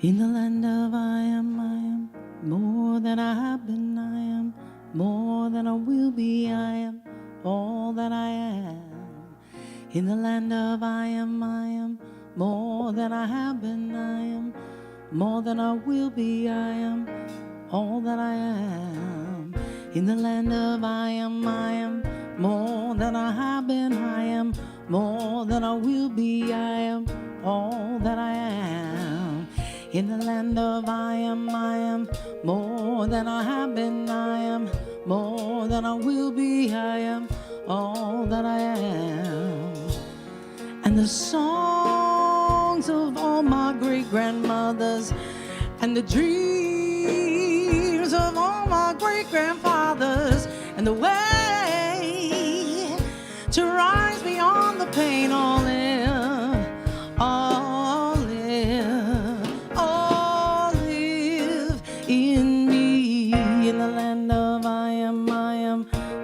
In the land of I am more than I have been. I am more than I will be. I am all that I am. In the land of I am more than I have been. I am more than I will be. I am all that I am. In the land of I am more than I have been. I am more than I will be. I am all that I am. In the land of I am more than I have been. I am more than I will be. I am all that I am. And the songs of all my great-grandmothers and the dreams of all my great-grandfathers and the way to rise beyond the pain, all live, all live, all live in me. In the land of I am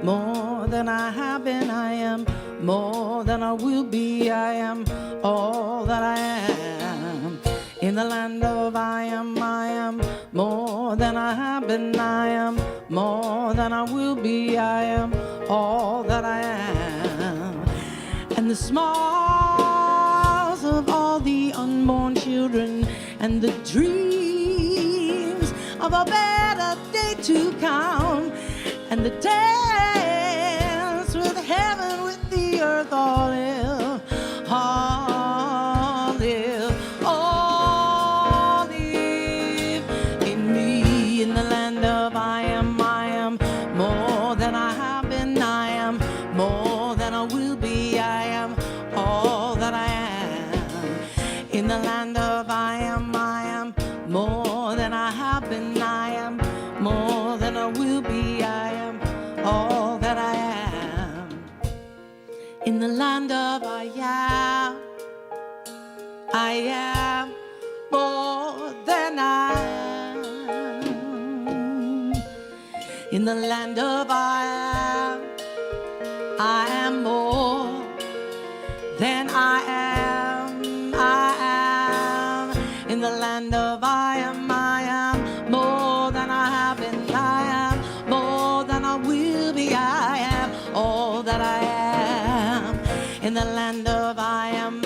more than I have been. I am more than I will be. I am all that I am. In the land of I am more than I have been. I am more than I will be. I am all that I am. And the smiles of all the unborn children and the dreams of a better day to come, and the dance with heaven, with the earth, all live, all live, all live in me. In the land of I am more than I have been. I am more than I will be. I am all that I am. In the land of I am more than I have been. I am more than I will be. I am all that I am. In the land of I am more than I am. In the land of I am more than I am. I am. In the land of I am more than I have been. I am more than I will be. I am all that I am. In the land of I am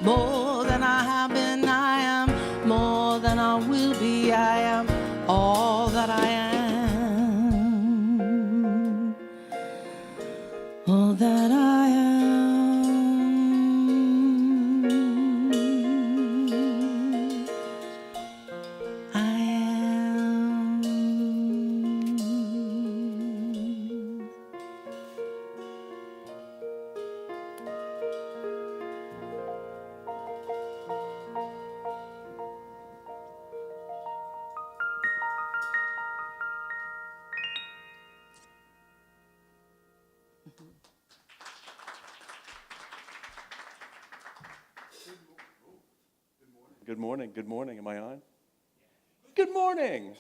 more than I have been. I am more than I will be. I am all that I am. All that I am. I am. Good morning. Good morning. Am I on? Good morning.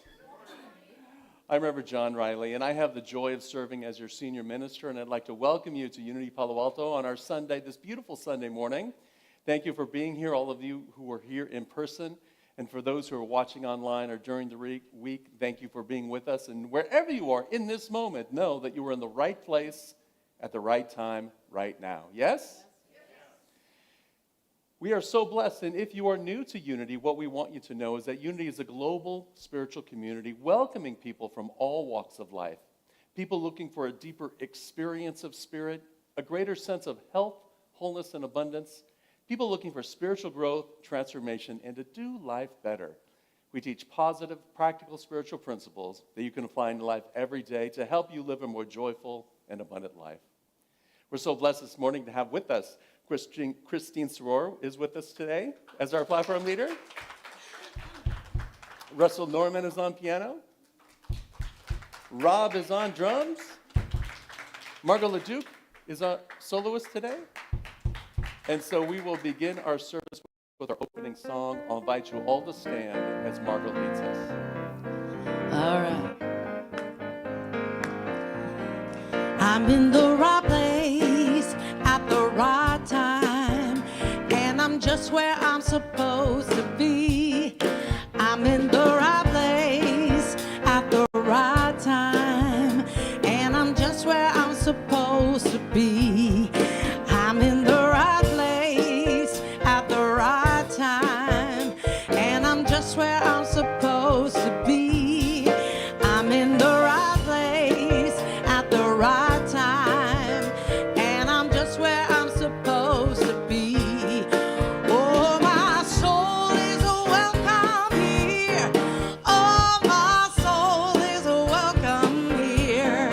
I'm Reverend John Riley, and I have the joy of serving as your senior minister, and I'd like to welcome you to Unity Palo Alto on our Sunday, this beautiful Sunday morning. Thank you for being here, all of you who are here in person, and for those who are watching online or during the week, thank you for being with us. And wherever you are in this moment, know that you are in the right place at the right time right now. Yes? We are so blessed, and if you are new to Unity, what we want you to know is that Unity is a global spiritual community welcoming people from all walks of life, people looking for a deeper experience of spirit, a greater sense of health, wholeness, and abundance, people looking for spiritual growth, transformation, and to do life better. We teach positive, practical spiritual principles that you can apply in life every day to help you live a more joyful and abundant life. We're so blessed this morning to have with us Christine Soror is with us today as our platform leader. Russell Norman is on piano. Rob is on drums. Margot LeDuc is a soloist today. And so we will begin our service with our opening song. I'll invite you all to stand as Margot leads us. All right. I'm in the right place at the right time, and I'm just where I'm supposed to be. I'm in the right place at the right time, and I'm just where I'm supposed to be. I'm in the right place at the right time, and I'm just where I'm supposed to be. I'm in the right place at the right time, and I'm just where I'm supposed to be. Oh, my soul is welcome here. Oh, my soul is welcome here.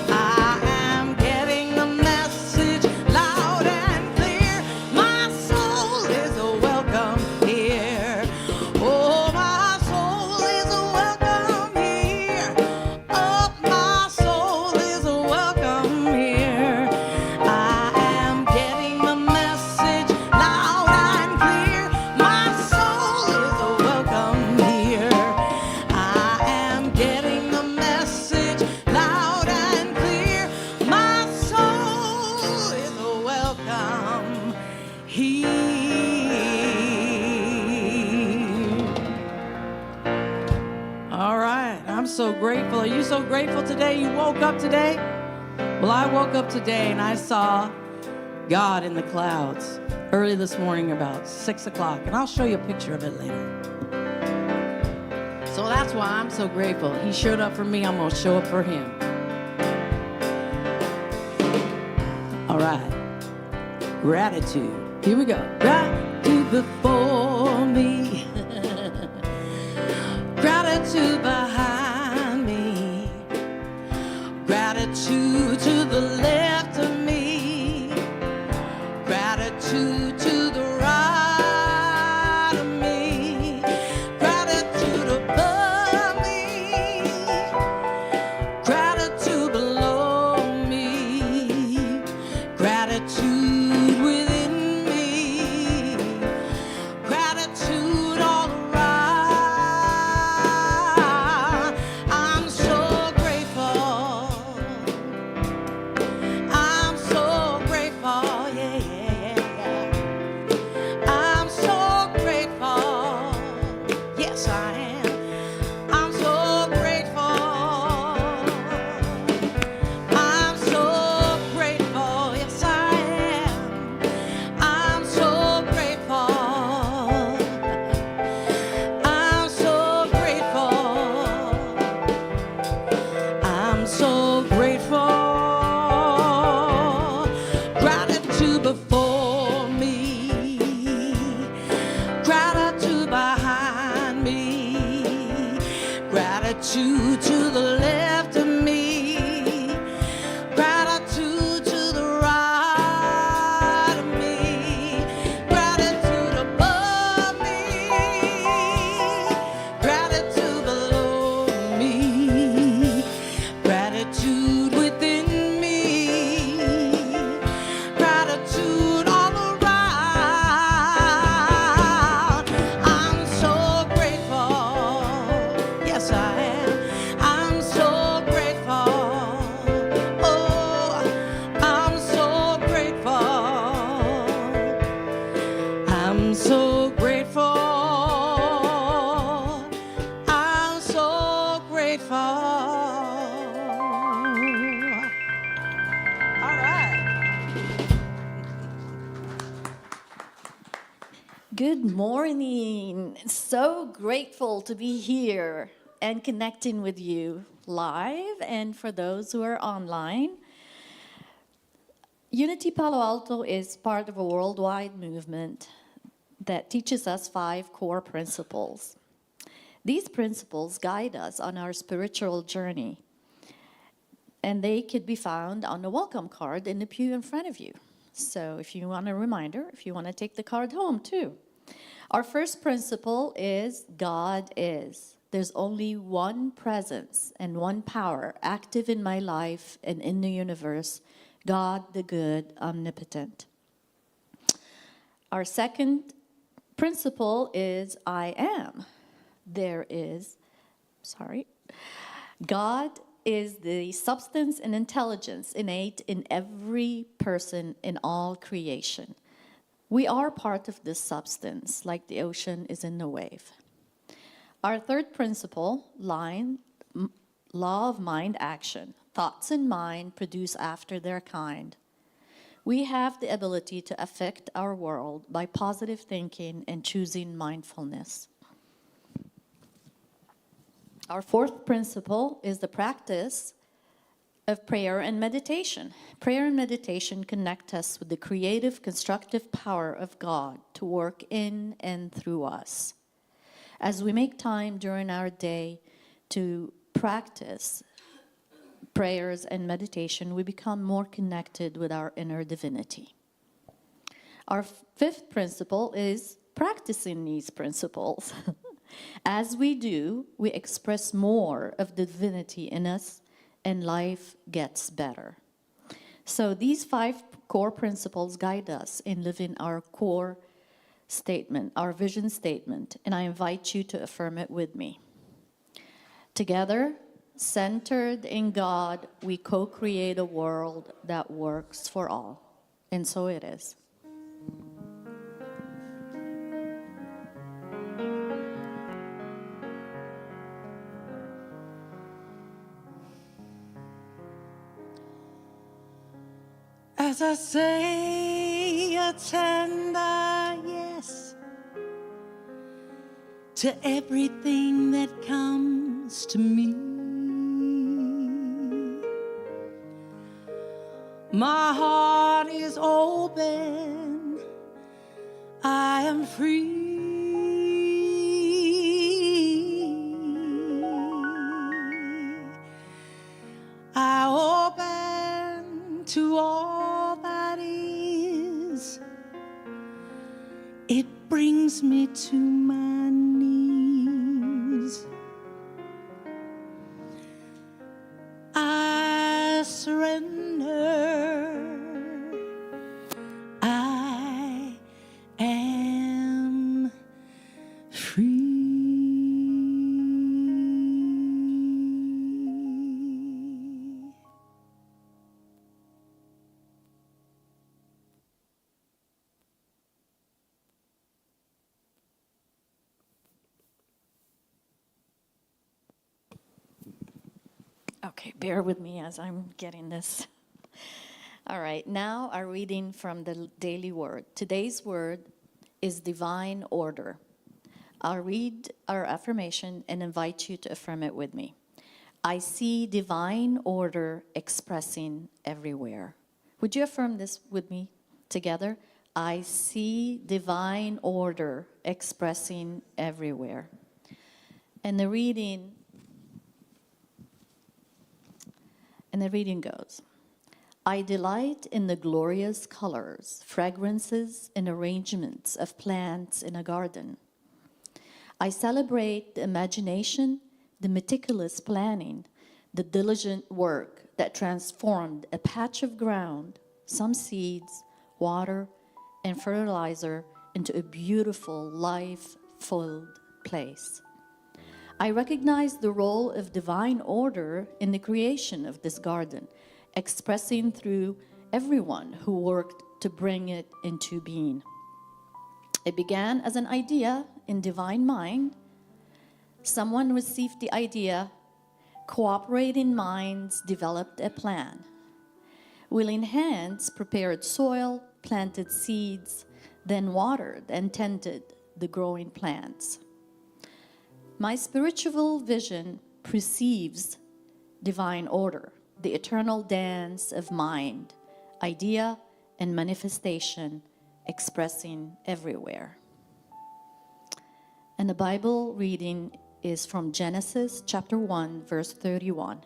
I am getting the message loud and clear. My soul is welcome here. Oh, my soul is welcome here. Oh, my soul is welcome here. I am getting the message loud and clear. My soul is welcome here. I am getting the message loud and clear. My soul is welcome here. All right, I'm so grateful. Are you so grateful today? You woke up today? Well, I woke up today and I saw God in the clouds early this morning about 6 o'clock, and I'll show you a picture of it later. So that's why I'm so grateful. He showed up for me, I'm going to show up for him. All right, gratitude. Here we go. Gratitude before me, gratitude behind me, gratitude to the left of me, gratitude to the right of me, gratitude above me, gratitude below me, gratitude within me, gratitude all around. I'm so grateful. I'm so grateful, yeah, yeah, yeah. I'm so grateful. Yes, I am. I'm so grateful. I'm so grateful. Yes, I am. I'm so grateful. I'm so grateful. I'm so grateful. Gratitude before me, gratitude behind me, gratitude to the left of me, gratitude to the right of me, gratitude above me, gratitude below me, gratitude within me, gratitude all around. I'm so grateful. Yes, I am. I'm so grateful. Oh, I'm so grateful. I'm so grateful. I'm so grateful. All right. Good morning. So grateful to be here and connecting with you live and for those who are online. Unity Palo Alto is part of a worldwide movement that teaches us 5 core principles. These principles guide us on our spiritual journey, and they could be found on the welcome card in the pew in front of you. So if you want a reminder, if you want to take the card home too. Our first principle is God is. There's only one presence and one power active in my life and in the universe, God the good, omnipotent. Our second principle is I am. God is the substance and intelligence innate in every person in all creation. We are part of this substance, like the ocean is in the wave. Our third principle, law of mind action. Thoughts in mind produce after their kind. We have the ability to affect our world by positive thinking and choosing mindfulness. Our fourth principle is the practice of prayer and meditation. Prayer and meditation connect us with the creative, constructive power of God to work in and through us. As we make time during our day to practice prayers and meditation, we become more connected with our inner divinity. Our fifth principle is practicing these principles. As we do, we express more of the divinity in us, and life gets better. So these 5 core principles guide us in living our core statement, our vision statement, and I invite you to affirm it with me. Together, centered in God, we co-create a world that works for all. And so it is. As I say a tender yes to everything that comes to me, my heart is open, I am free. I open to all that is. It brings me to my knees. I surrender. I am free. Okay, bear with me as I'm getting this. All right, now our reading from the daily word. Today's word is divine order. I'll read our affirmation and invite you to affirm it with me. I see divine order expressing everywhere. Would you affirm this with me together? I see divine order expressing everywhere. And the reading goes, I delight in the glorious colors, fragrances, and arrangements of plants in a garden. I celebrate the imagination, the meticulous planning, the diligent work that transformed a patch of ground, some seeds, water, and fertilizer into a beautiful, life-filled place. I recognize the role of divine order in the creation of this garden, expressing through everyone who worked to bring it into being. It began as an idea in divine mind. Someone received the idea, cooperating minds developed a plan. Willing hands prepared soil, planted seeds, then watered and tended the growing plants. My spiritual vision perceives divine order, the eternal dance of mind, idea, and manifestation expressing everywhere. And the Bible reading is from Genesis chapter 1, verse 31.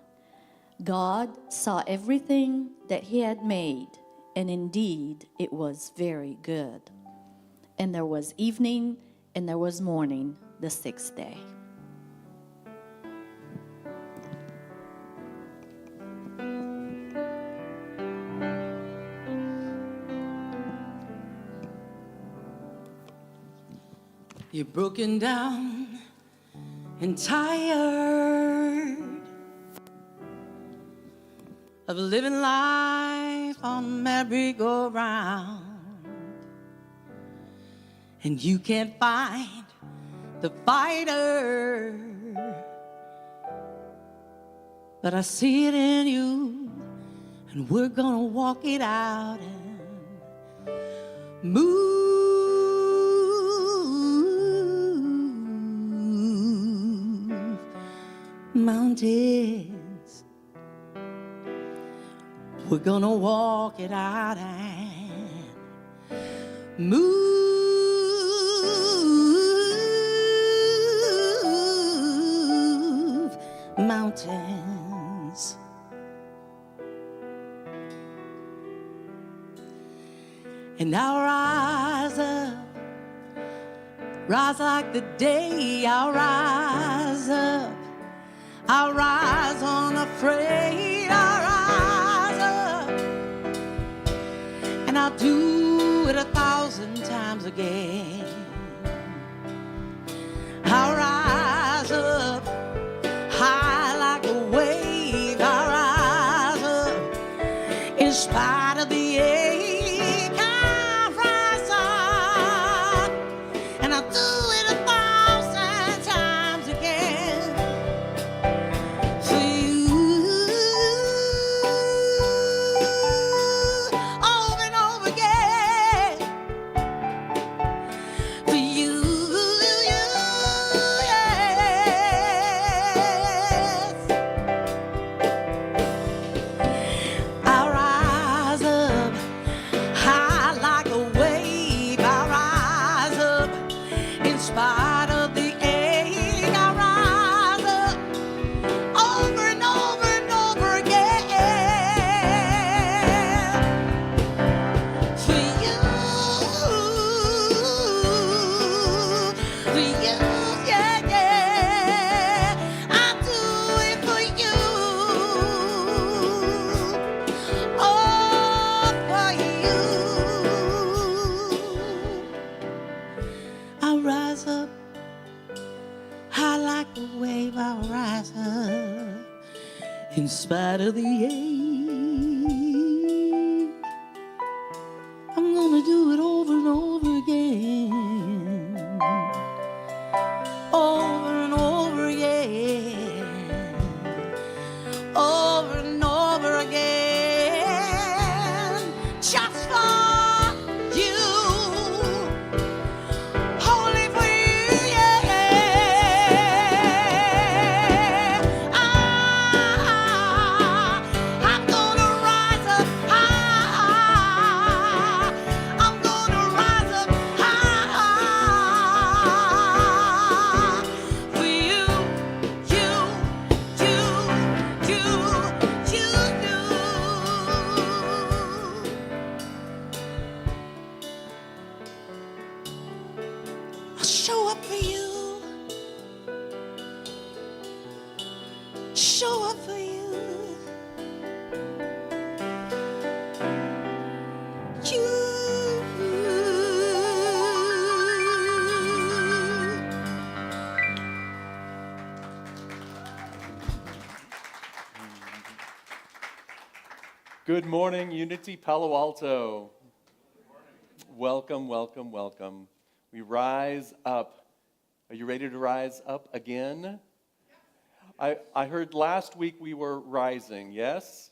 God saw everything that he had made, and indeed it was very good. And there was evening, and there was morning, the 6th day. You're broken down and tired of living life on merry-go-round, and you can't find the fighter. But I see it in you, and we're gonna walk it out and move mountains. We're gonna walk it out and move mountains. And I'll rise up, rise like the day. I'll rise up, I'll rise unafraid. I'll rise up, and I'll do it 1,000 times again. I'll rise up, high like a wave. I'll rise up, in spite of the ache. I'll rise up, and I'll do it 1,000 times again. For you, over and over again. For you, yes. I'll rise up, high like a wave. I'll rise up, in spite of the ache. I'll rise up, over and over and over again. For you, yeah, yeah. I do it for you. Oh, for you. I'll rise up, high like a wave. I'll rise up, in spite of the ache. I'm gonna do it over and over again, over and over again, over and over again, just for you, only for you, yeah. I'm gonna rise up high. I'm gonna rise up high for you, you, you, you, you, you. I'll show up for you, show up for you. Good morning, Unity Palo Alto. Welcome, welcome, welcome. We rise up. Are you ready to rise up again? I heard last week we were rising, yes?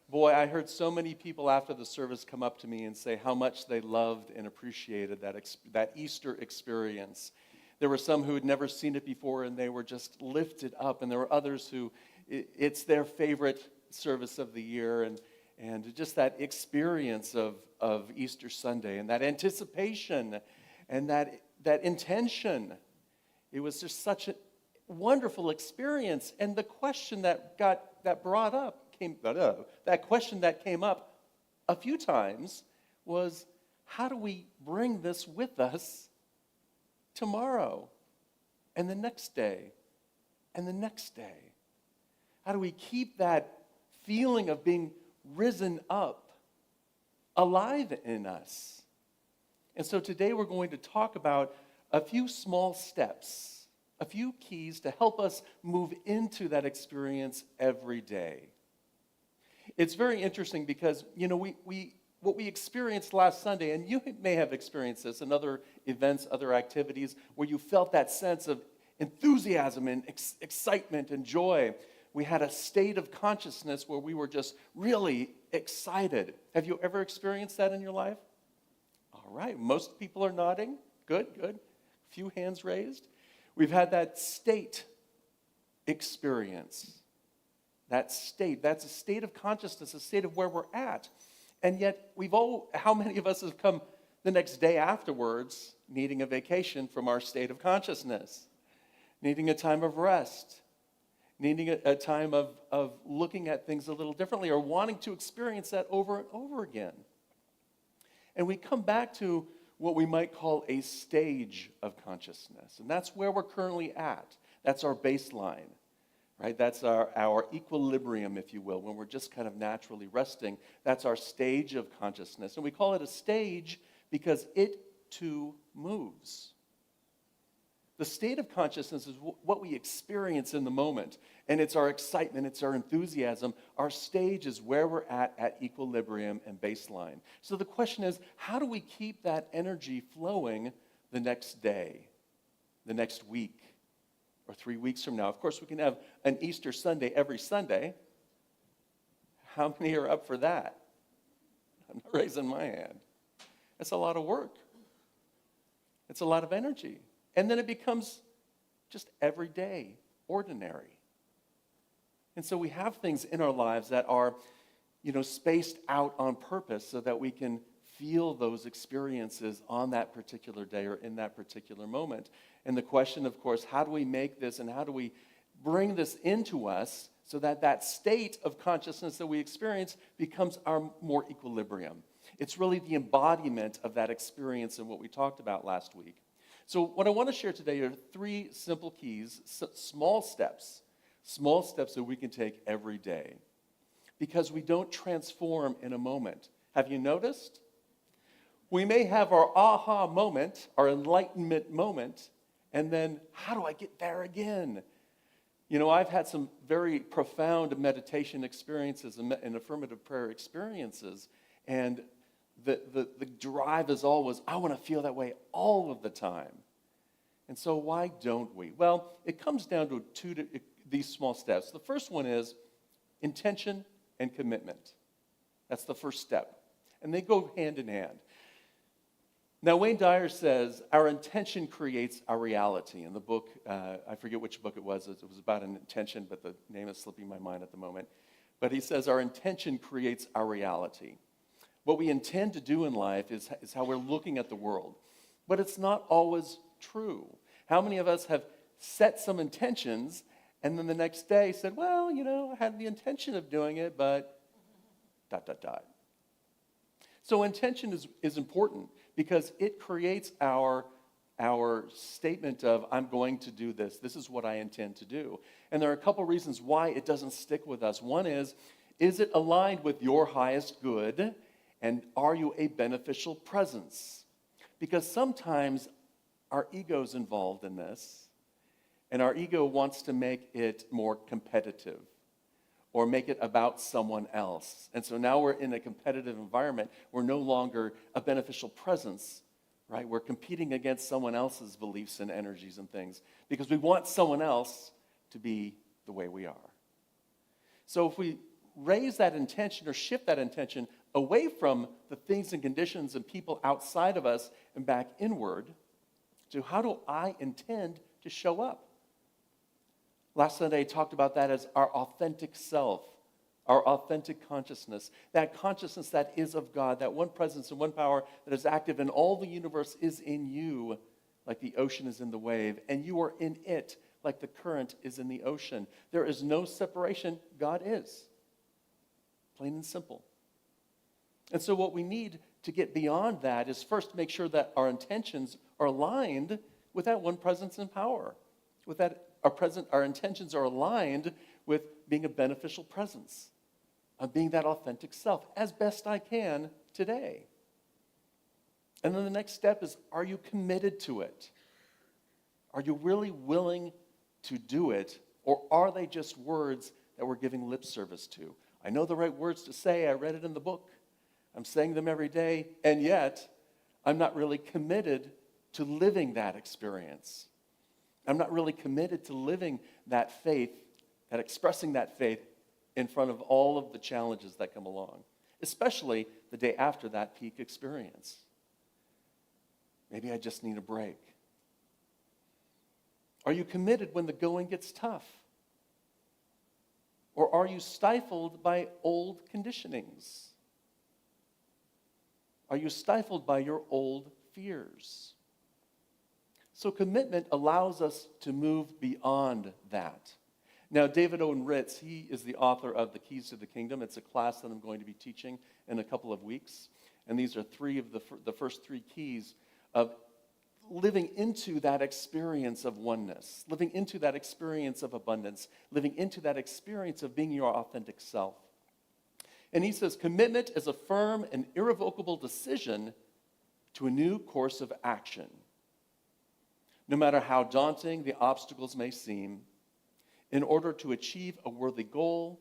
Boy, I heard so many people after the service come up to me and say how much they loved and appreciated that Easter experience. There were some who had never seen it before and they were just lifted up, and there were others who it's their favorite service of the year, and just that experience of Easter Sunday and that anticipation and that intention. It was just such a wonderful experience. And the question that question that came up a few times was, how do we bring this with us tomorrow and the next day and the next day? How do we keep that feeling of being risen up alive in us? And so today we're going to talk about a few small steps, a few keys to help us move into that experience every day. It's very interesting because, we what we experienced last Sunday, and you may have experienced this in other events, other activities, where you felt that sense of enthusiasm and excitement and joy. We had a state of consciousness where we were just really excited. Have you ever experienced that in your life? All right, most people are nodding. Good, good. Few hands raised. We've had that state experience. That state, that's a state of consciousness, a state of where we're at. And yet, how many of us have come the next day afterwards needing a vacation from our state of consciousness, needing a time of rest, needing a time of looking at things a little differently, or wanting to experience that over and over again? And we come back to what we might call a stage of consciousness. And that's where we're currently at. That's our baseline. Right? That's our equilibrium, if you will, when we're just kind of naturally resting. That's our stage of consciousness. And we call it a stage because it too moves. The state of consciousness is what we experience in the moment. And it's our excitement, it's our enthusiasm. Our stage is where we're at equilibrium and baseline. So the question is, how do we keep that energy flowing the next day, the next week? Or 3 weeks from now? Of course, we can have an Easter Sunday every Sunday. How many are up for that? I'm not raising my hand. That's a lot of work. It's a lot of energy. And then it becomes just everyday, ordinary. And so we have things in our lives that are, spaced out on purpose so that we can feel those experiences on that particular day or in that particular moment. And the question, of course, how do we make this and how do we bring this into us so that that state of consciousness that we experience becomes our more equilibrium? It's really the embodiment of that experience and what we talked about last week. So what I want to share today are 3 simple keys, small steps that we can take every day. Because we don't transform in a moment. Have you noticed? We may have our aha moment, our enlightenment moment, and then how do I get there again? I've had some very profound meditation experiences and affirmative prayer experiences, and the drive is always, I want to feel that way all of the time. And so why don't we? Well, it comes down to these small steps. The first one is intention and commitment. That's the first step. And they go hand in hand. Now, Wayne Dyer says, our intention creates our reality. In the book, I forget which book it was about an intention, but the name is slipping my mind at the moment. But he says, our intention creates our reality. What we intend to do in life is how we're looking at the world. But it's not always true. How many of us have set some intentions and then the next day said, well, I had the intention of doing it, but ... So intention is important because it creates our statement of, I'm going to do this. This is what I intend to do. And there are a couple reasons why it doesn't stick with us. One is it aligned with your highest good? And are you a beneficial presence? Because sometimes our ego's involved in this, and our ego wants to make it more competitive or make it about someone else. And so now we're in a competitive environment. We're no longer a beneficial presence, right? We're competing against someone else's beliefs and energies and things because we want someone else to be the way we are. So if we raise that intention or shift that intention away from the things and conditions and people outside of us and back inward to how do I intend to show up? Last Sunday, I talked about that as our authentic self, our authentic consciousness, that consciousness that is of God, that one presence and one power that is active in all the universe is in you, like the ocean is in the wave, and you are in it, like the current is in the ocean. There is no separation. God is. Plain and simple. And so what we need to get beyond that is first make sure that our intentions are aligned with that one presence and power, with that our intentions are aligned with being a beneficial presence, of being that authentic self as best I can today. And then the next step is, are you committed to it? Are you really willing to do it, or are they just words that we're giving lip service to? I know the right words to say, I read it in the book, I'm saying them every day, and yet I'm not really committed to living that experience. I'm not really committed to living that faith, that expressing that faith in front of all of the challenges that come along, especially the day after that peak experience. Maybe I just need a break. Are you committed when the going gets tough? Or are you stifled by old conditionings? Are you stifled by your old fears? So commitment allows us to move beyond that. Now, David Owen Ritz, he is the author of The Keys to the Kingdom. It's a class that I'm going to be teaching in a couple of weeks. And these are three of the first three keys of living into that experience of oneness, living into that experience of abundance, living into that experience of being your authentic self. And he says, commitment is a firm and irrevocable decision to a new course of action. No matter how daunting the obstacles may seem, in order to achieve a worthy goal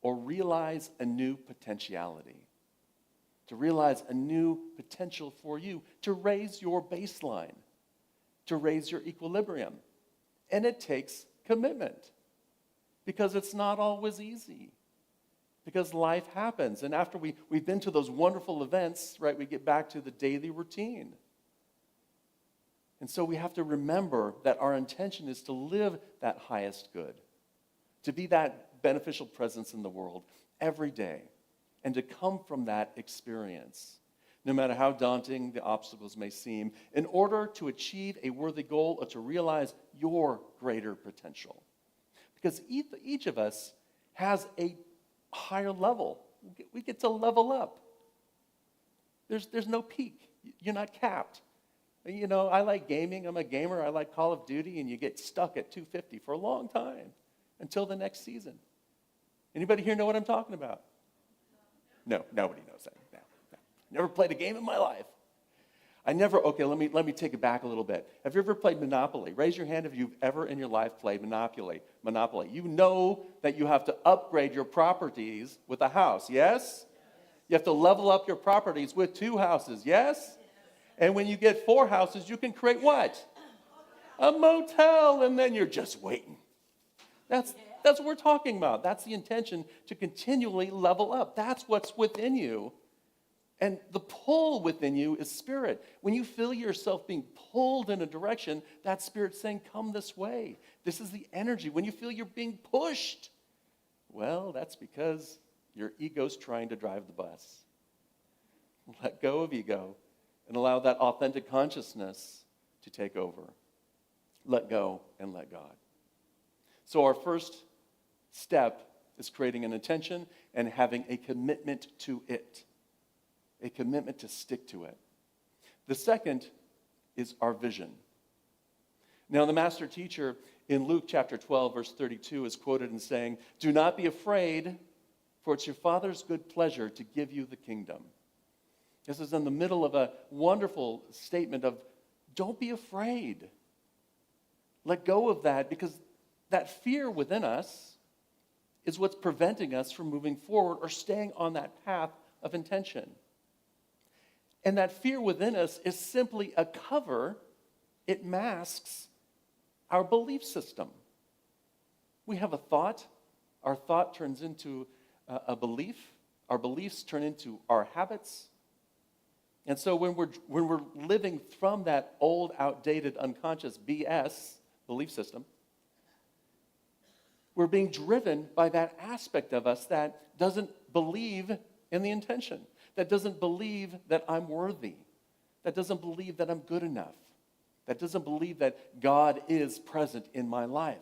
or realize a new potentiality. To realize a new potential for you, to raise your baseline, to raise your equilibrium. And it takes commitment because it's not always easy, because life happens. And after we've been to those wonderful events, right, we get back to the daily routine. And so we have to remember that our intention is to live that highest good, to be that beneficial presence in the world every day, and to come from that experience, no matter how daunting the obstacles may seem, in order to achieve a worthy goal or to realize your greater potential. Because each of us has a higher level. We get to level up. There's no peak. You're not capped. You know, I like gaming. I'm a gamer. I like Call of Duty, and you get stuck at 250 for a long time until the next season. Anybody here know what I'm talking about? No, nobody knows that. No. Never played a game in my life. Okay, let me take it back a little bit. Have you ever played Monopoly? Raise your hand if you've ever in your life played Monopoly. You know that you have to upgrade your properties with a house, yes? You have to level up your properties with 2 houses, yes? And when you get 4 houses, you can create what? A motel, and then you're just waiting. That's what we're talking about. That's the intention, to continually level up. That's what's within you. And the pull within you is spirit. When you feel yourself being pulled in a direction, that spirit's saying, come this way. This is the energy. When you feel you're being pushed, well, that's because your ego's trying to drive the bus. Let go of ego and allow that authentic consciousness to take over. Let go and let God. So our first step is creating an intention and having a commitment to it, a commitment to stick to it. The second is our vision. Now, the master teacher in Luke chapter 12, verse 32 is quoted in saying, "Do not be afraid, for it's your Father's good pleasure to give you the kingdom." This is in the middle of a wonderful statement of, don't be afraid. Let go of that, because that fear within us is what's preventing us from moving forward or staying on that path of intention. And that fear within us is simply a cover. It masks our belief system. We have a thought. Our thought turns into a belief. Our beliefs turn into our habits. And so when we're living from that old, outdated, unconscious BS belief system, we're being driven by that aspect of us that doesn't believe in the intention, that doesn't believe that I'm worthy, that doesn't believe that I'm good enough, that doesn't believe that God is present in my life.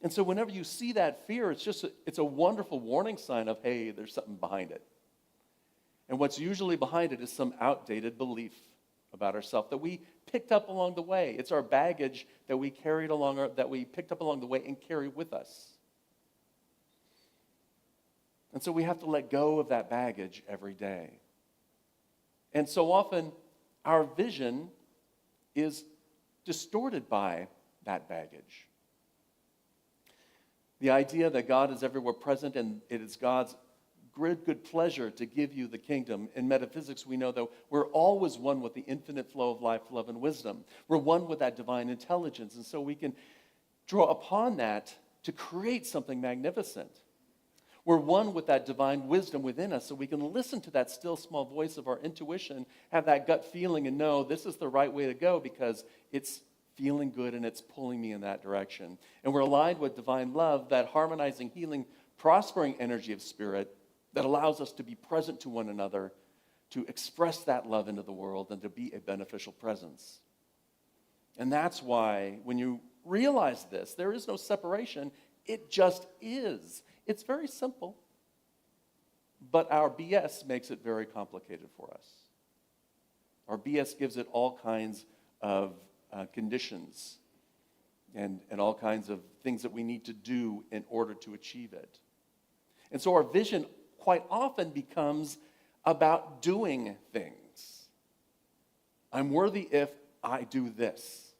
And so whenever you see that fear, it's a wonderful warning sign of, hey, there's something behind it. And what's usually behind it is some outdated belief about ourselves that we picked up along the way. It's our baggage that we carried along, that we picked up along the way and carry with us. And so we have to let go of that baggage every day. And so often, our vision is distorted by that baggage. The idea that God is everywhere present and it is God's good pleasure to give you the kingdom. In metaphysics, we know that we're always one with the infinite flow of life, love, and wisdom. We're one with that divine intelligence. And so we can draw upon that to create something magnificent. We're one with that divine wisdom within us, so we can listen to that still small voice of our intuition, have that gut feeling, and know this is the right way to go because it's feeling good and it's pulling me in that direction. And we're aligned with divine love, that harmonizing, healing, prospering energy of spirit that allows us to be present to one another, to express that love into the world, and to be a beneficial presence. And that's why when you realize this, there is no separation. It just is. It's very simple, but our BS makes it very complicated for us. Our BS gives it all kinds of conditions and all kinds of things that we need to do in order to achieve it. And so our vision quite often becomes about doing things. I'm worthy if I do this.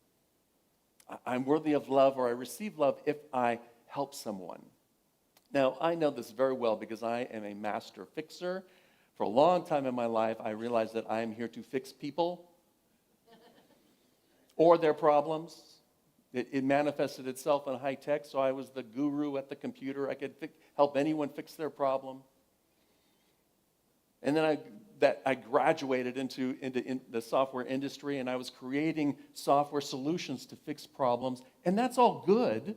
I'm worthy of love, or I receive love if I help someone. Now, I know this very well because I am a master fixer. For a long time in my life, I realized that I am here to fix people or their problems. It manifested itself in high tech, so I was the guru at the computer. I could help anyone fix their problem. And then I graduated into the software industry, and I was creating software solutions to fix problems. And that's all good.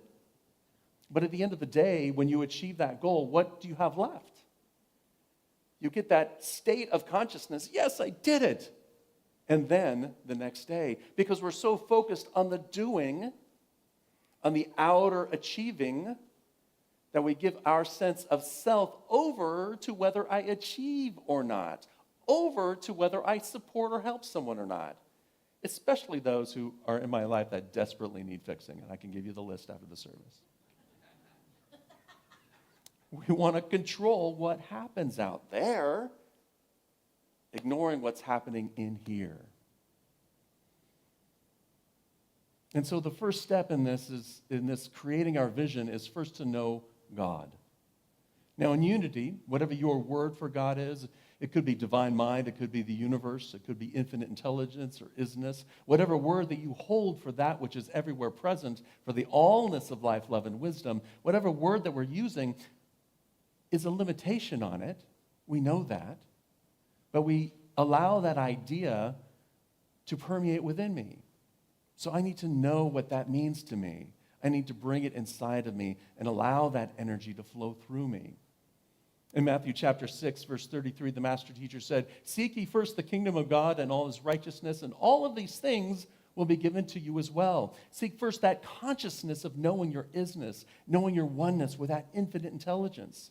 But at the end of the day, when you achieve that goal, what do you have left? You get that state of consciousness, yes, I did it. And then the next day, because we're so focused on the doing, on the outer achieving, that we give our sense of self over to whether I achieve or not, over to whether I support or help someone or not, especially those who are in my life that desperately need fixing. And I can give you the list after the service. We want to control what happens out there, ignoring what's happening in here. And so the first step in this creating our vision is first to know God. Now in unity, whatever your word for God is, it could be divine mind, it could be the universe, it could be infinite intelligence or isness, whatever word that you hold for that which is everywhere present, for the allness of life, love, and wisdom, whatever word that we're using is a limitation on it. We know that. But we allow that idea to permeate within me. So I need to know what that means to me. I need to bring it inside of me and allow that energy to flow through me. In Matthew chapter 6, verse 33, the master teacher said, "Seek ye first the kingdom of God and all his righteousness, and all of these things will be given to you as well." Seek first that consciousness of knowing your isness, knowing your oneness with that infinite intelligence.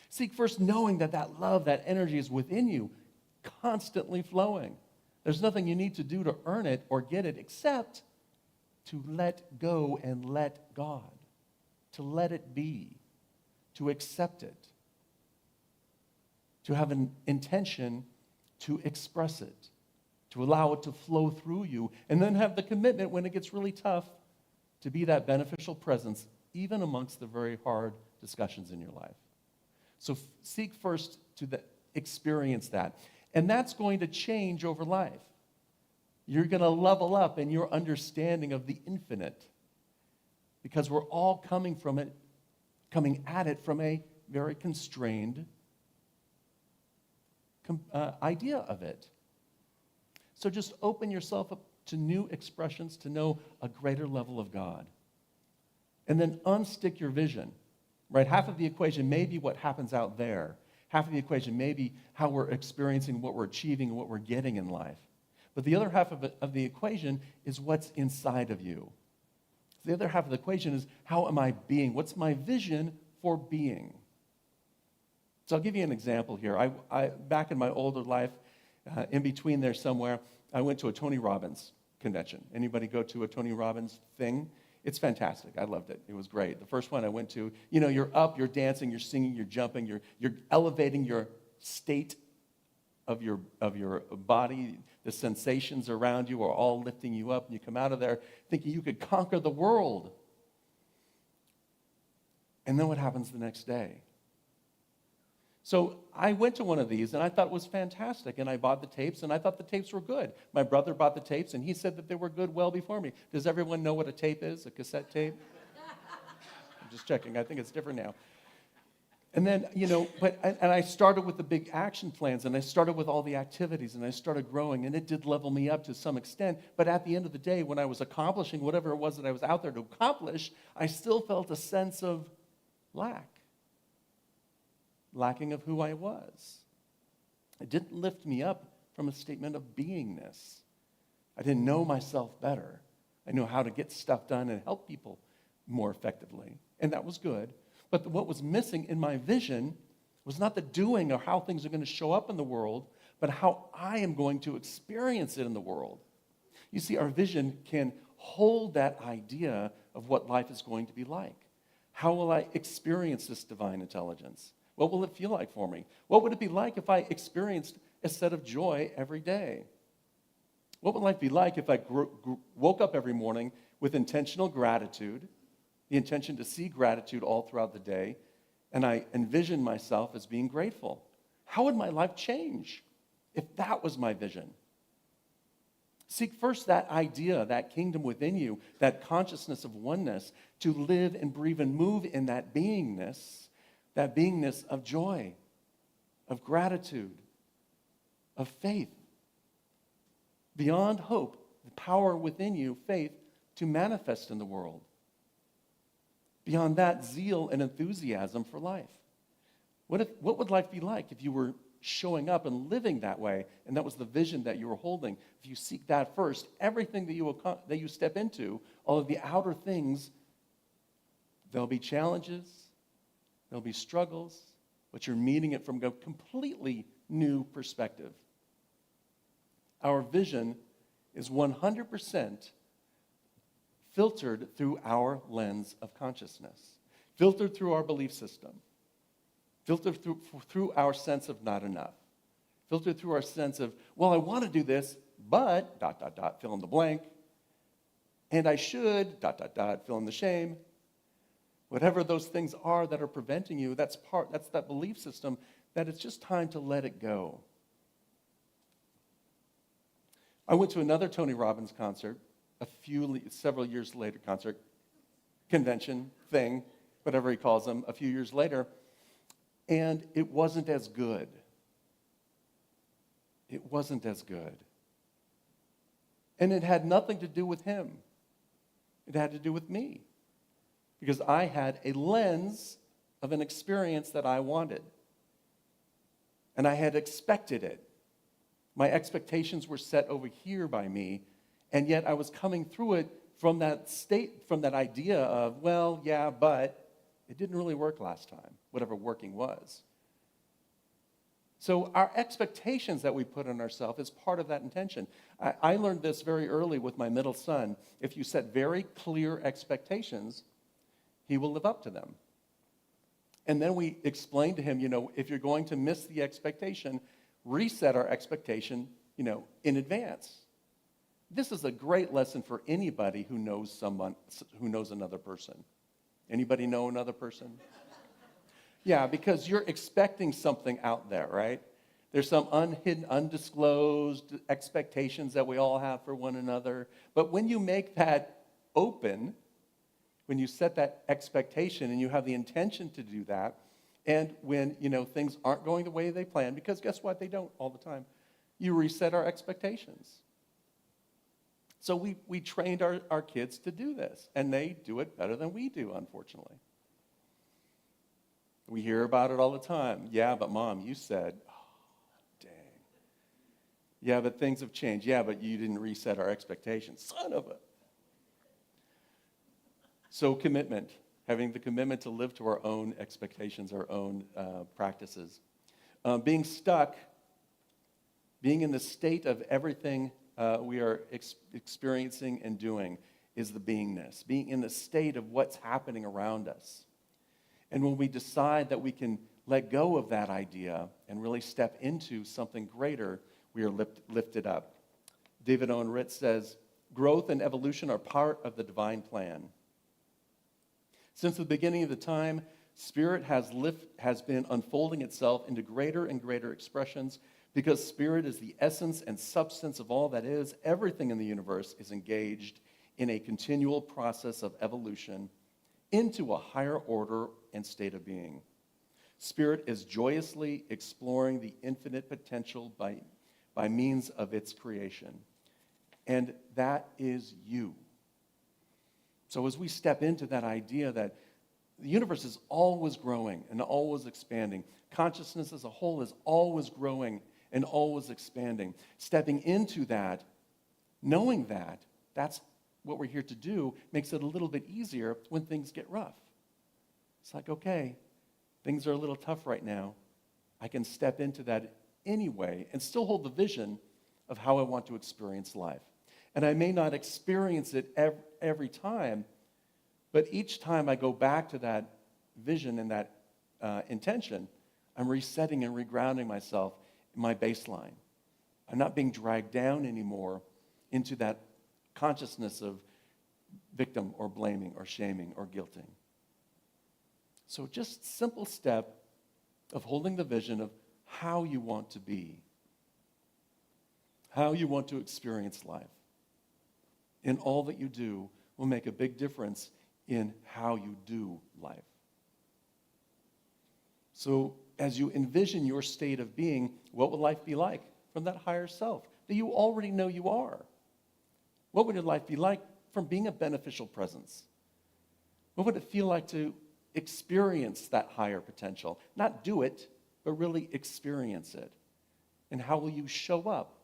Seek first knowing that love, that energy is within you, constantly flowing. There's nothing you need to do to earn it or get it except to let go and let God, to let it be, to accept it, to have an intention to express it, to allow it to flow through you, and then have the commitment when it gets really tough to be that beneficial presence, even amongst the very hard discussions in your life. So seek first to experience that. And that's going to change over life. You're going to level up in your understanding of the infinite, because we're all coming at it from a very constrained idea of it. So just open yourself up to new expressions, to know a greater level of God. And then unstick your vision. Right? Half of the equation may be what happens out there. Half of the equation may be how we're experiencing what we're achieving and what we're getting in life. But the other half of the equation is what's inside of you. The other half of the equation is, how am I being? What's my vision for being? So I'll give you an example here. I back in my older life, in between there somewhere, I went to a Tony Robbins convention. Anybody go to a Tony Robbins thing? It's fantastic. I loved it. It was great. The first one I went to, you're up, you're dancing, you're singing, you're jumping, you're elevating your state of your body. The sensations around you are all lifting you up, and you come out of there thinking you could conquer the world. And then what happens the next day? So I went to one of these, and I thought it was fantastic, and I bought the tapes, and I thought the tapes were good. My brother bought the tapes, and he said that they were good well before me. Does everyone know what a tape is, a cassette tape? I'm just checking. I think it's different now. And then, and I started with the big action plans, and I started with all the activities, and I started growing, and it did level me up to some extent. But at the end of the day, when I was accomplishing whatever it was that I was out there to accomplish, I still felt a sense of lacking of who I was. It didn't lift me up from a statement of beingness. I didn't know myself better. I knew how to get stuff done and help people more effectively, and that was good. But what was missing in my vision was not the doing or how things are going to show up in the world, but how I am going to experience it in the world. You see, our vision can hold that idea of what life is going to be like. How will I experience this divine intelligence? What will it feel like for me? What would it be like if I experienced a set of joy every day? What would life be like if I woke up every morning with intentional gratitude, the intention to see gratitude all throughout the day, and I envisioned myself as being grateful? How would my life change if that was my vision? Seek first that idea, that kingdom within you, that consciousness of oneness, to live and breathe and move in that beingness of joy, of gratitude, of faith. Beyond hope, the power within you, faith, to manifest in the world. Beyond that, zeal and enthusiasm for life. What would life be like if you were showing up and living that way, and that was the vision that you were holding? If you seek that first, everything that you step into, all of the outer things, there'll be challenges, there'll be struggles, but you're meeting it from a completely new perspective. Our vision is 100% filtered through our lens of consciousness, filtered through our belief system, filtered through our sense of not enough, filtered through our sense of, well, I want to do this, but, ... fill in the blank, and I should, ... fill in the shame. Whatever those things are that are preventing you, that's that belief system that it's just time to let it go. I went to another Tony Robbins concert several years later, convention, thing, whatever he calls them, a few years later, and it wasn't as good. It wasn't as good. And it had nothing to do with him. It had to do with me. Because I had a lens of an experience that I wanted. And I had expected it. My expectations were set over here by me, and yet I was coming through it from that idea of, well, yeah, but it didn't really work last time, whatever working was. So our expectations that we put on ourselves is part of that intention. I learned this very early with my middle son. If you set very clear expectations, he will live up to them. And then we explained to him, if you're going to miss the expectation, reset our expectation, in advance. This is a great lesson for anybody who knows someone, who knows another person. Anybody know another person? Yeah, because you're expecting something out there, right? There's some unhidden, undisclosed expectations that we all have for one another. But when you make that open, when you set that expectation and you have the intention to do that, and when, things aren't going the way they plan, because guess what? They don't all the time. You reset our expectations. So we trained our kids to do this, and they do it better than we do, unfortunately. We hear about it all the time. Yeah, but Mom, you said, dang. Yeah, but things have changed. Yeah, but you didn't reset our expectations. Son of a... So commitment, having the commitment to live to our own expectations, our own practices. Being stuck, being in the state of everything we are experiencing and doing is the beingness. Being in the state of what's happening around us. And when we decide that we can let go of that idea and really step into something greater, we are lifted up. David Owen Ritz says, growth and evolution are part of the divine plan. Since the beginning of the time, Spirit has been unfolding itself into greater and greater expressions because Spirit is the essence and substance of all that is. Everything in the universe is engaged in a continual process of evolution into a higher order and state of being. Spirit is joyously exploring the infinite potential by means of its creation. And that is you. So as we step into that idea that the universe is always growing and always expanding, consciousness as a whole is always growing and always expanding. Stepping into that, knowing that, that's what we're here to do, makes it a little bit easier when things get rough. It's like, okay, things are a little tough right now. I can step into that anyway and still hold the vision of how I want to experience life. And I may not experience it every time, but each time I go back to that vision and that intention, I'm resetting and regrounding myself in my baseline. I'm not being dragged down anymore into that consciousness of victim or blaming or shaming or guilting. So just simple step of holding the vision of how you want to be, how you want to experience life. In all that you do will make a big difference in how you do life. So as you envision your state of being, what will life be like from that higher self that you already know you are? What would your life be like from being a beneficial presence? What would it feel like to experience that higher potential? Not do it, but really experience it. And how will you show up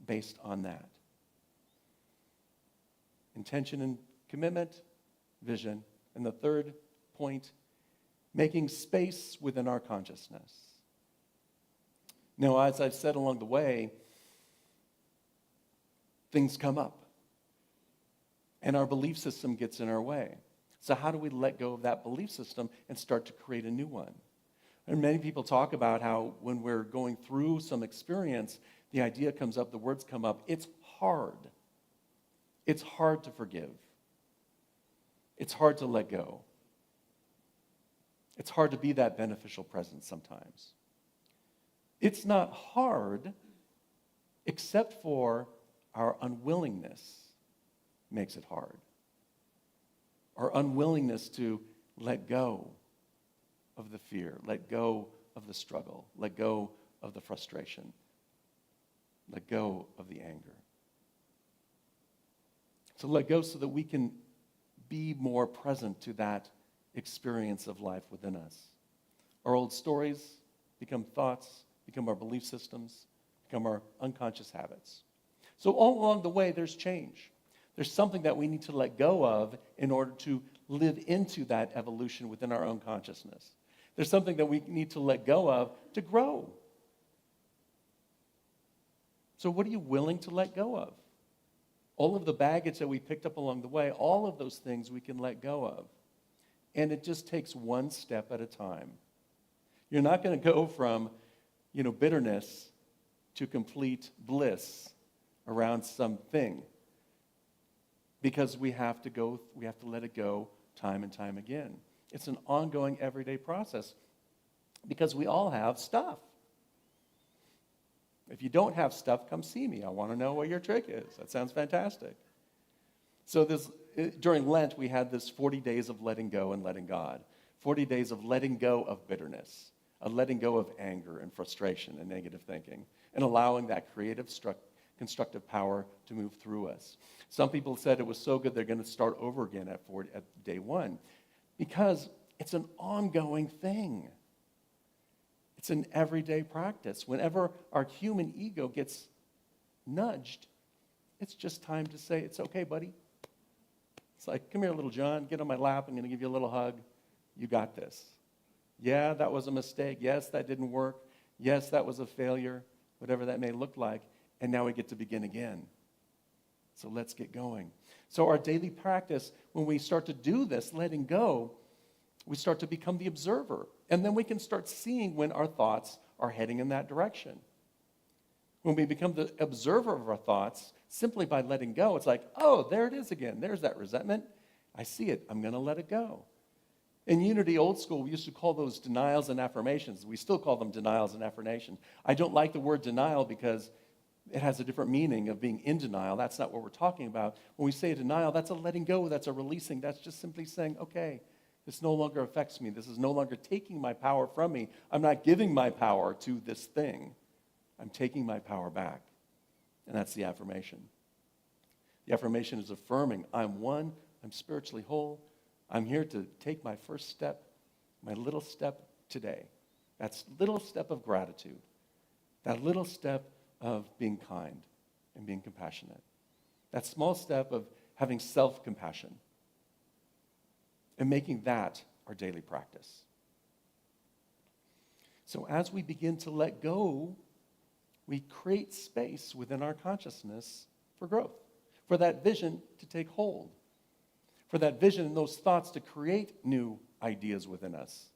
based on that? Intention and commitment, vision. And the third point, making space within our consciousness. Now, as I've said along the way, things come up. And our belief system gets in our way. So how do we let go of that belief system and start to create a new one? And many people talk about how when we're going through some experience, the idea comes up, the words come up, it's hard. It's hard to forgive. It's hard to let go. It's hard to be that beneficial presence sometimes. It's not hard, except for our unwillingness makes it hard. Our unwillingness to let go of the fear, let go of the struggle, let go of the frustration, let go of the anger. So let go so that we can be more present to that experience of life within us. Our old stories become thoughts, become our belief systems, become our unconscious habits. So all along the way, there's change. There's something that we need to let go of in order to live into that evolution within our own consciousness. There's something that we need to let go of to grow. So what are you willing to let go of? All of the baggage that we picked up along the way, all of those things we can let go of. And it just takes one step at a time. You're not going to go from, bitterness to complete bliss around something. Because we have to let it go time and time again. It's an ongoing everyday process because we all have stuff. If you don't have stuff, come see me. I want to know what your trick is. That sounds fantastic. So during Lent, we had this 40 days of letting go and letting God. 40 days of letting go of bitterness, of letting go of anger and frustration and negative thinking, and allowing that creative, constructive power to move through us. Some people said it was so good they're going to start over again at day 1 because it's an ongoing thing. It's an everyday practice. Whenever our human ego gets nudged, it's just time to say, it's okay, buddy. It's like, come here, little John, get on my lap. I'm going to give you a little hug. You got this. Yeah, that was a mistake. Yes, that didn't work. Yes, that was a failure, whatever that may look like. And now we get to begin again. So let's get going. So our daily practice, when we start to do this, letting go, we start to become the observer. And then we can start seeing when our thoughts are heading in that direction. When we become the observer of our thoughts, simply by letting go, it's like, oh, there it is again. There's that resentment. I see it. I'm going to let it go. In Unity Old School, we used to call those denials and affirmations. We still call them denials and affirmation. I don't like the word denial because it has a different meaning of being in denial. That's not what we're talking about. When we say denial, that's a letting go, that's a releasing. That's just simply saying, okay, this no longer affects me. This is no longer taking my power from me. I'm not giving my power to this thing. I'm taking my power back. And that's the affirmation. The affirmation is affirming, I'm one, I'm spiritually whole. I'm here to take my first step, my little step today. That's little step of gratitude. That little step of being kind and being compassionate. That small step of having self-compassion and making that our daily practice. So as we begin to let go, we create space within our consciousness for growth, for that vision to take hold, for that vision and those thoughts to create new ideas within us,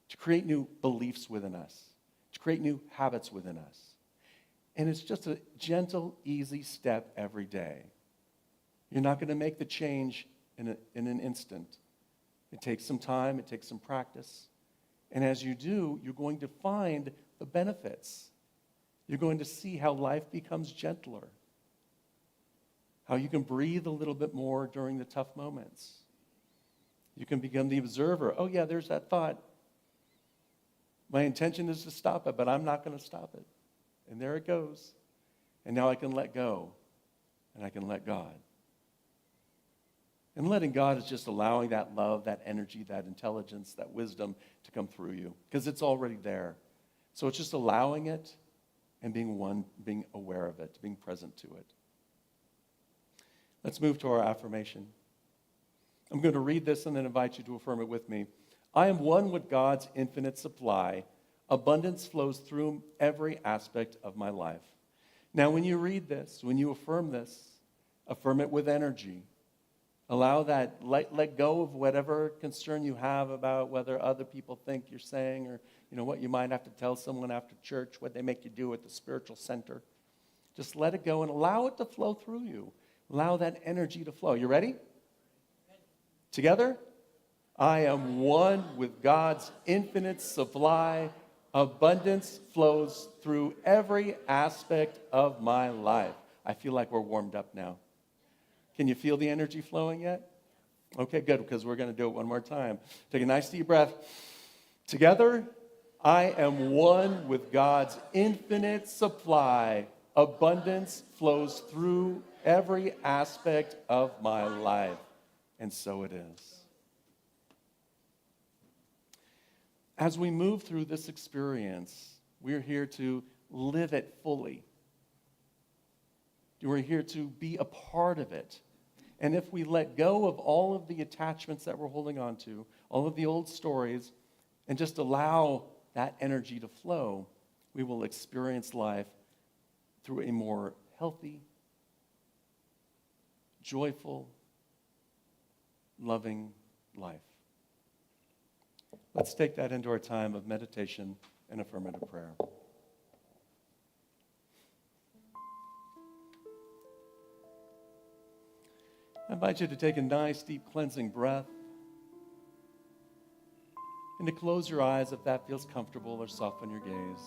to create new beliefs within us, to create new habits within us. And it's just a gentle, easy step every day. You're not going to make the change in an instant. It takes some time, it takes some practice. And as you do, you're going to find the benefits. You're going to see how life becomes gentler, how you can breathe a little bit more during the tough moments. You can become the observer. Oh yeah, there's that thought. My intention is to stop it, but I'm not going to stop it. And there it goes. And now I can let go, and I can let God. And letting God is just allowing that love, that energy, that intelligence, that wisdom to come through you, because it's already there. So it's just allowing it and being aware of it, being present to it. Let's move to our affirmation. I'm going to read this and then invite you to affirm it with me. I am one with God's infinite supply. Abundance flows through every aspect of my life. Now, when you read this, when you affirm this, affirm it with energy. Allow that, let go of whatever concern you have about whether other people think you're saying, or what you might have to tell someone after church, what they make you do at the spiritual center. Just let it go and allow it to flow through you. Allow that energy to flow. You ready? Together? I am one with God's infinite supply. Abundance flows through every aspect of my life. I feel like we're warmed up now. Can you feel the energy flowing yet? Okay, good, because we're going to do it one more time. Take a nice deep breath. Together, I am one with God's infinite supply. Abundance flows through every aspect of my life. And so it is. As we move through this experience, we're here to live it fully. We're here to be a part of it. And if we let go of all of the attachments that we're holding on to, all of the old stories, and just allow that energy to flow, we will experience life through a more healthy, joyful, loving life. Let's take that into our time of meditation and affirmative prayer. I invite you to take a nice, deep, cleansing breath and to close your eyes if that feels comfortable, or soften your gaze.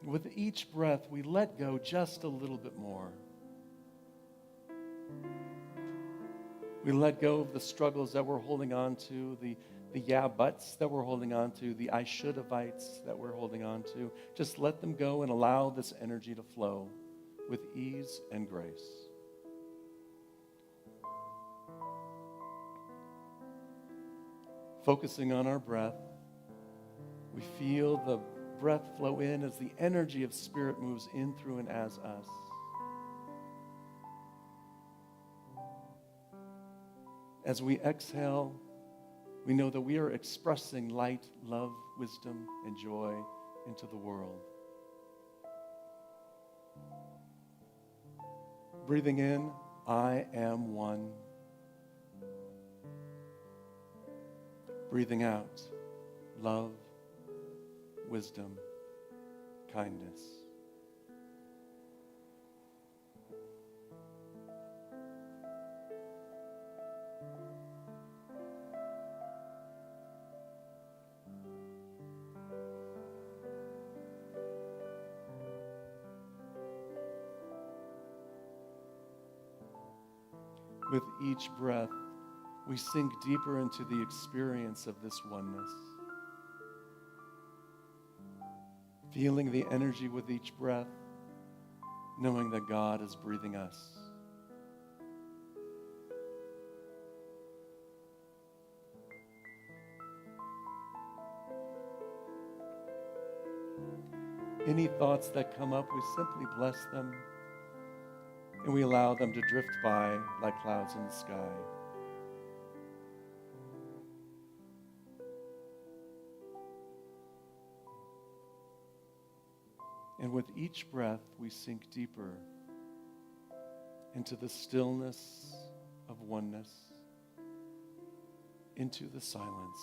With each breath, we let go just a little bit more. We let go of the struggles that we're holding on to, the yeah buts that we're holding on to, the I should havites that we're holding on to. Just let them go and allow this energy to flow with ease and grace. Focusing on our breath, we feel the breath flow in as the energy of Spirit moves in, through, and as us. As we exhale, we know that we are expressing light, love, wisdom, and joy into the world. Breathing in, I am one. Breathing out, love, wisdom, kindness. With each breath, we sink deeper into the experience of this oneness. Feeling the energy with each breath, knowing that God is breathing us. Any thoughts that come up, we simply bless them, and we allow them to drift by like clouds in the sky. And with each breath, we sink deeper into the stillness of oneness, into the silence.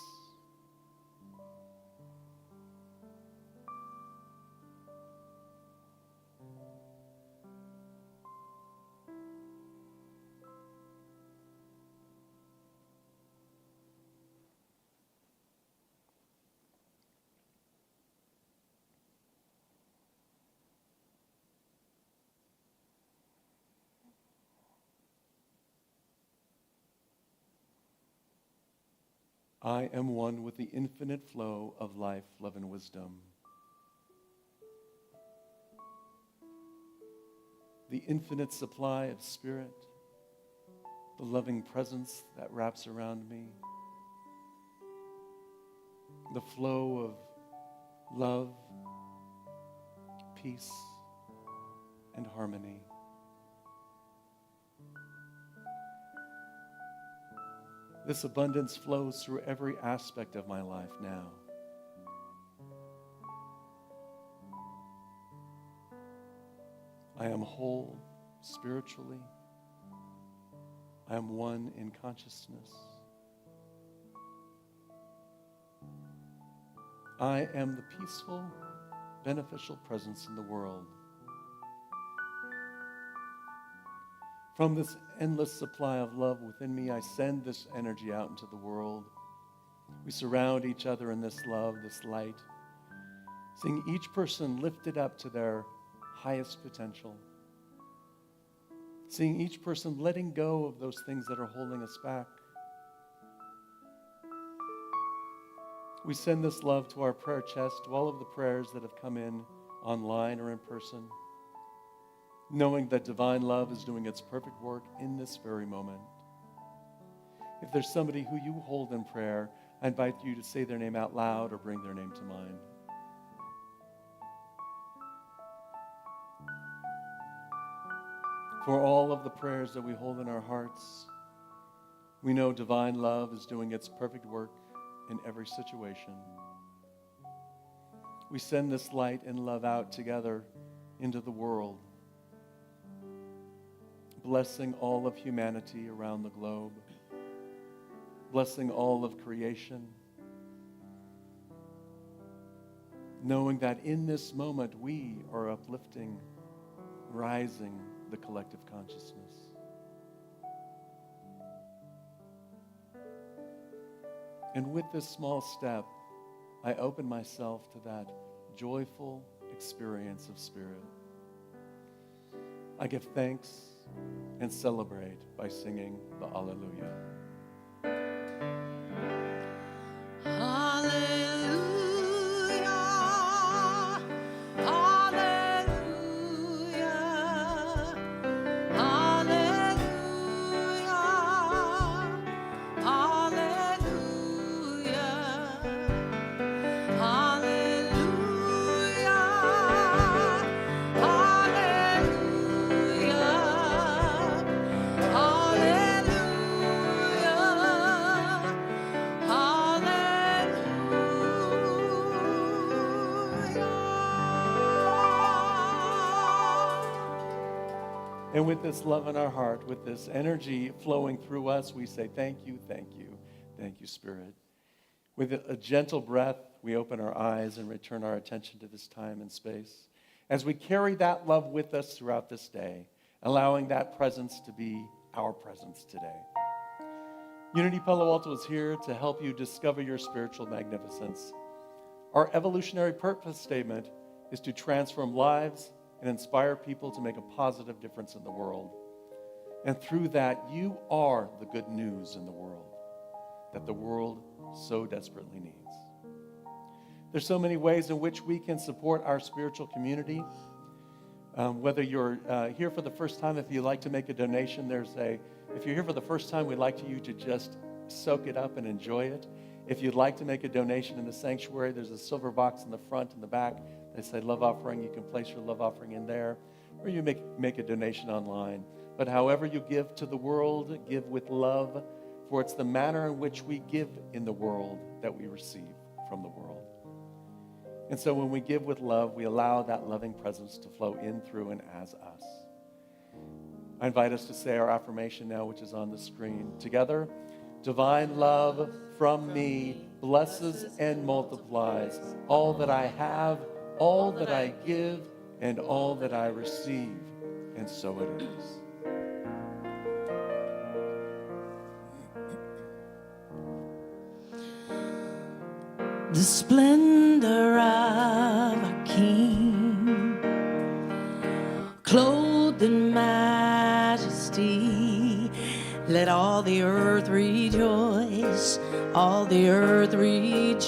I am one with the infinite flow of life, love, and wisdom. The infinite supply of spirit, the loving presence that wraps around me, the flow of love, peace, and harmony. This abundance flows through every aspect of my life now. I am whole spiritually. I am one in consciousness. I am the peaceful, beneficial presence in the world. From this endless supply of love within me, I send this energy out into the world. We surround each other in this love, this light, seeing each person lifted up to their highest potential, seeing each person letting go of those things that are holding us back. We send this love to our prayer chest, to all of the prayers that have come in online or in person, knowing that divine love is doing its perfect work in this very moment. If there's somebody who you hold in prayer, I invite you to say their name out loud or bring their name to mind. For all of the prayers that we hold in our hearts, we know divine love is doing its perfect work in every situation. We send this light and love out together into the world, blessing all of humanity around the globe, blessing all of creation, knowing that in this moment we are uplifting, rising the collective consciousness. And with this small step, I open myself to that joyful experience of spirit. I give thanks and celebrate by singing the Alleluia. And with this love in our heart, with this energy flowing through us, we say, thank you, thank you, thank you, Spirit. With a gentle breath, we open our eyes and return our attention to this time and space as we carry that love with us throughout this day, allowing that presence to be our presence today. Unity Palo Alto is here to help you discover your spiritual magnificence. Our evolutionary purpose statement is to transform lives and inspire people to make a positive difference in the world. And through that, you are the good news in the world that the world so desperately needs. There's so many ways in which we can support our spiritual community. Whether you're here for the first time, if you'd like to make a donation, if you're here for the first time, we'd like you to just soak it up and enjoy it. If you'd like to make a donation in the sanctuary, there's a silver box in the front and the back. They say love offering. You can place your love offering in there, or you make a donation online. But however you give to the world, give with love, for it's the manner in which we give in the world that we receive from the world. And so when we give with love, we allow that loving presence to flow in, through, and as us. I invite us to say our affirmation now, which is on the screen. Together, divine love from me blesses and multiplies all that I have, all that I give, and all that I receive. And so it is. The splendor of a king, clothed in majesty, let all the earth rejoice, all the earth rejoice.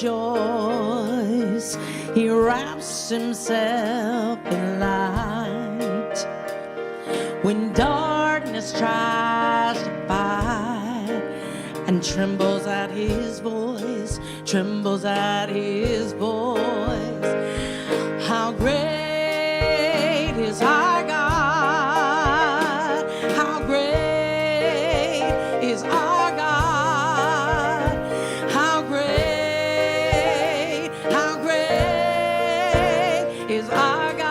He wraps himself in light when darkness tries to fight, and trembles at his voice, trembles at his voice. How great is our God, how great is our God, how great is our God,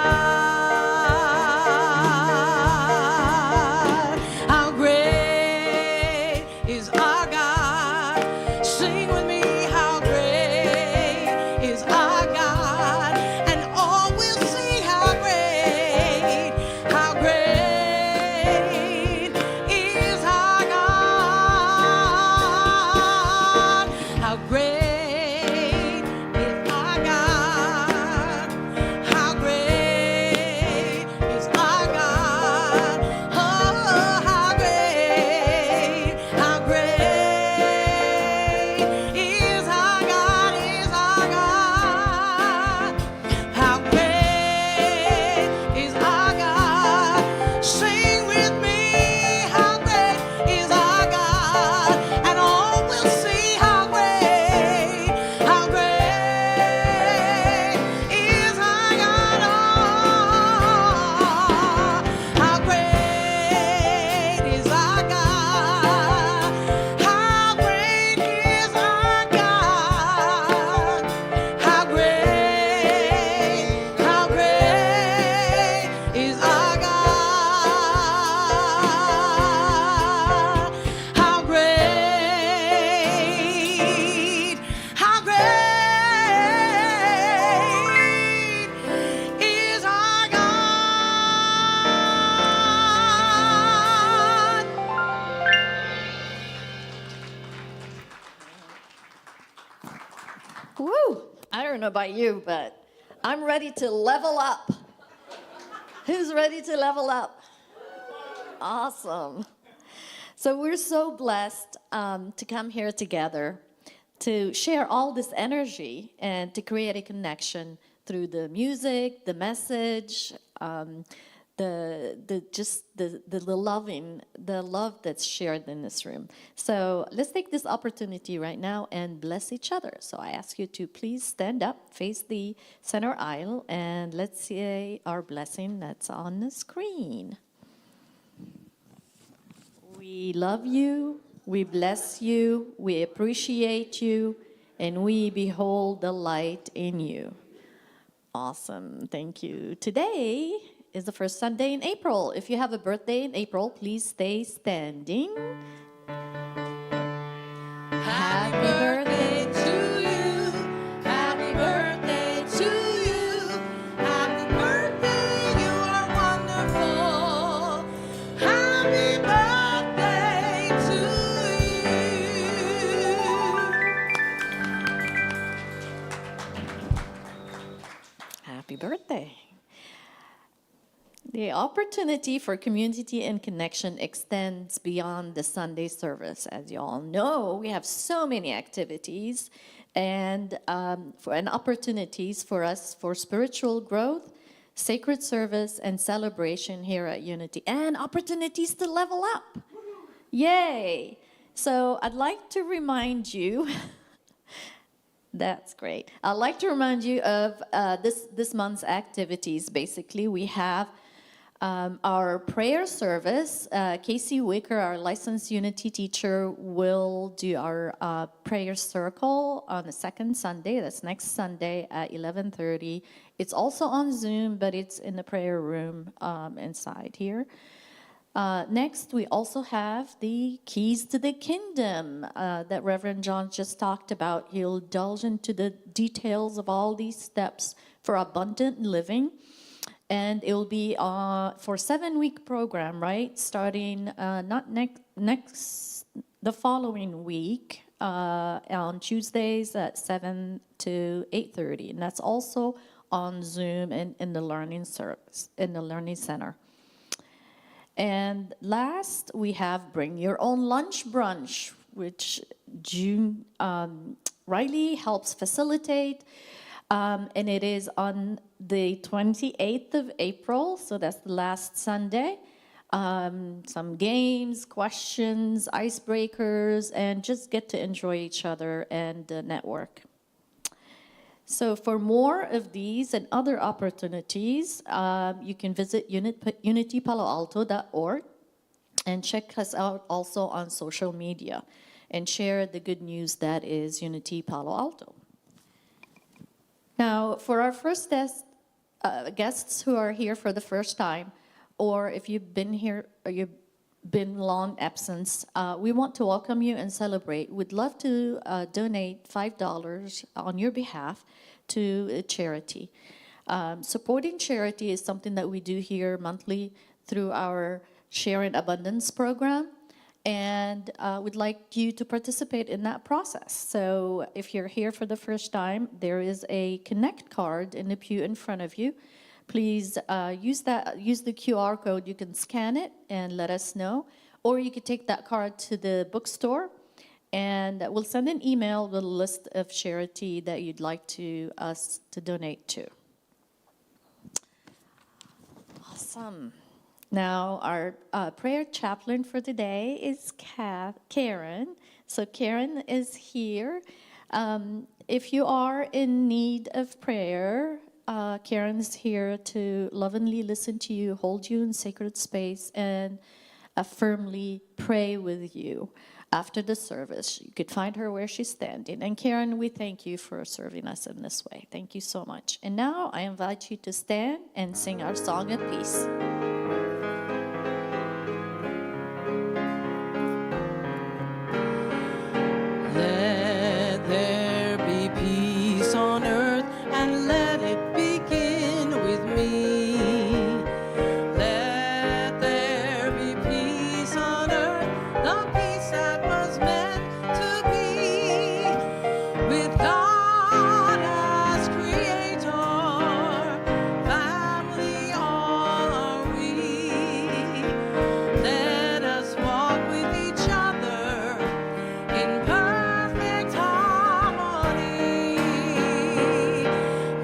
how great is our God. Sing with me, how great is our God, and all will see how great is our God, how great is our God, how great is our God, oh, how great is our God, how great is our God. Sing with me, how great is our God, and all will see how great is our God. Oh, how great is our God, how great is our God, how great is our God, how great is our God. Woo! I don't know about you, but I'm ready to level up. Who's ready to level up? Awesome. So we're so blessed to come here together to share all this energy and to create a connection through the music, the message, the love that's shared in this room. So let's take this opportunity right now and bless each other. So I ask you to please stand up, face the center aisle, and let's say our blessing that's on the screen. We love you, we bless you, we appreciate you, and we behold the light in you. Awesome, thank you. Today is the first Sunday in April. If you have a birthday in April, please stay standing. Happy birthday to you. Happy birthday to you. Happy birthday, you are wonderful. Happy birthday to you. Happy birthday. The opportunity for community and connection extends beyond the Sunday service. As you all know, we have so many activities and opportunities for us for spiritual growth, sacred service, and celebration here at Unity, and opportunities to level up. Yay! So I'd like to remind you, that's great. I'd like to remind you of this month's activities. Basically, we have our prayer service. Casey Wicker, our licensed Unity teacher, will do our prayer circle on the second Sunday. That's next Sunday at 11:30. It's also on Zoom, but it's in the prayer room inside here. Next, we also have the Keys to the Kingdom that Reverend John just talked about. He'll delve into the details of all these steps for abundant living. And it will be for a 7-week program, right? Starting not the following week on Tuesdays at 7 to 8:30. And that's also on Zoom and in the learning service, in the learning center. And last, we have Bring Your Own Lunch Brunch, which June Riley helps facilitate. And it is on the 28th of April, so that's the last Sunday. Some games, questions, icebreakers, and just get to enjoy each other and network. So for more of these and other opportunities, you can visit unitypaloalto.org and check us out also on social media and share the good news that is Unity Palo Alto. Now, for our first guests who are here for the first time, or if you've been here or you've been long absence, we want to welcome you and celebrate. We'd love to donate $5 on your behalf to a charity. Supporting charity is something that we do here monthly through our Share in Abundance program. And we'd like you to participate in that process. So if you're here for the first time, there is a Connect card in the pew in front of you. Please use the QR code. You can scan it and let us know. Or you could take that card to the bookstore, and we'll send an email with a list of charity that you'd like us to donate to. Awesome. Now, our prayer chaplain for today is Karen. So Karen is here. If you are in need of prayer, Karen's here to lovingly listen to you, hold you in sacred space, and firmly pray with you after the service. You could find her where she's standing. And Karen, we thank you for serving us in this way. Thank you so much. And now I invite you to stand and sing our song of peace. Let there be peace on earth, and let it begin with me. Let there be peace on earth, the peace that was meant to be. With God as creator, family all are we. Let us walk with each other in perfect harmony.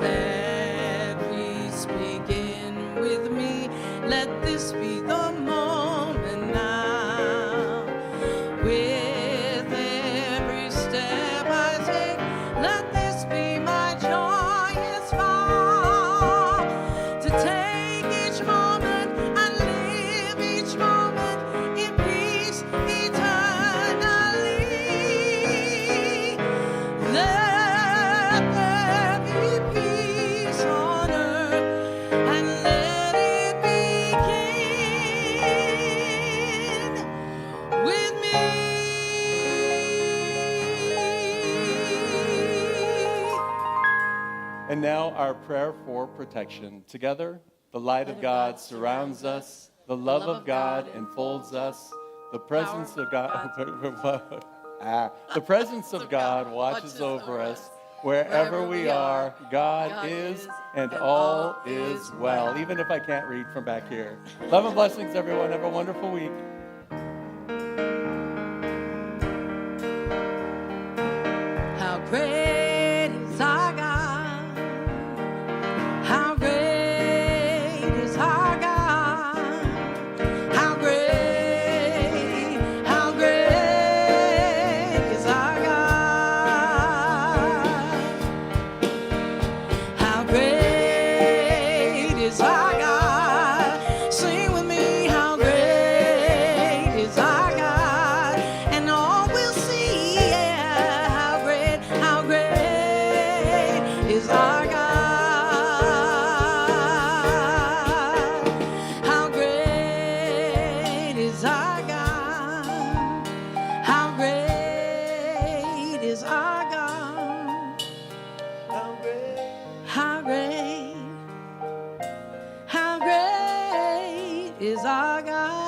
Let peace begin with me. Let this be the moment now. With every step I take, let this be my joyous vow. To take each moment and live each moment in peace eternally. Let there be peace on earth, and let it begin with me. And now our prayer for protection. Together, the light of God surrounds us, the love of God enfolds us, the presence of God, the presence of God watches over us. Wherever we are, God is, and all is well. Even if I can't read from back here. Love and blessings, everyone. Have a wonderful week. How great is our God? How great is our God? How great is our God? How great is our God? Sing with me, how great is our God? And all will see, yeah, how great is our God? How great is our God? How great is our God? How great is our God?